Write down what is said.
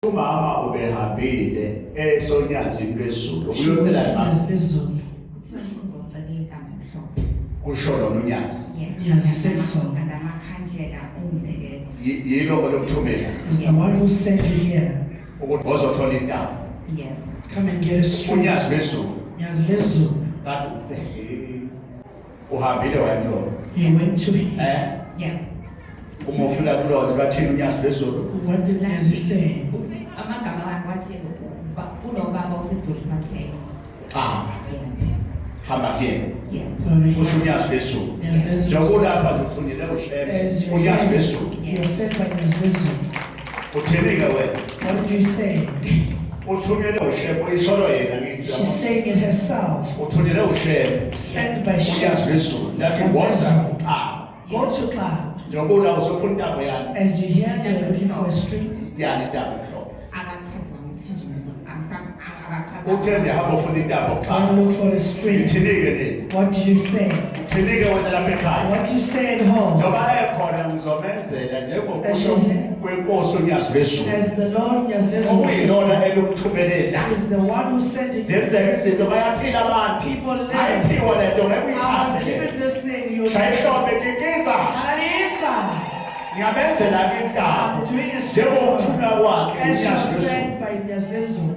umama ubehambile esonyazini lwezulu uyothela lezulu. kusho lona unyazi Yes, he said so. yilo lokuthumela He's the one who sent you here. ukuthi bozothola indawo Come and get a street. unyazi lwezulu Yes, lezulu. kanti uhambile wayilona He went to him. uma ufika kulona bathini unyazi lwezulu What did he say? hamba kuyena Glory. kusho unyazi lwezulu Yes, lezulu. njengokulapha nje uthunyele ushebe As you unyazi hear, lwezulu you're sent by his wisdom. uthini-ke wena What did you say? uthunyele ushebe uyisolo yena ngithi She's saying it herself. uthunyele ushebe Sent by unyazi Shep. lwezulu lathi Yes, woza lezulu. uqala Go to cloud. njengoba uzofuna intambo yani As you hear, you're looking for a street. yani intambo emhlophe uthe nje hamba ufuna intambo Go qala and look for a street. ngithini-ke nini What do you say? uthini-ke wena lapha ekhaya What do you say at home? njengoba ekhona ngizomenzela njengokwenkosi unyazi lwezulu As the Lord, yes, listen, okuyilona elumthumelele is the one who sent his zenzeka izinto bayaphila abantu people live. ayiphiwa le nto ngeke I was uyithathe le given this thing. You shaya ihlombe kikiza Harisa. ngiyamenzela I'm intambo doing a street njengokuthunywa kwakhe as you unyazi lwezulu sent by yes, listen.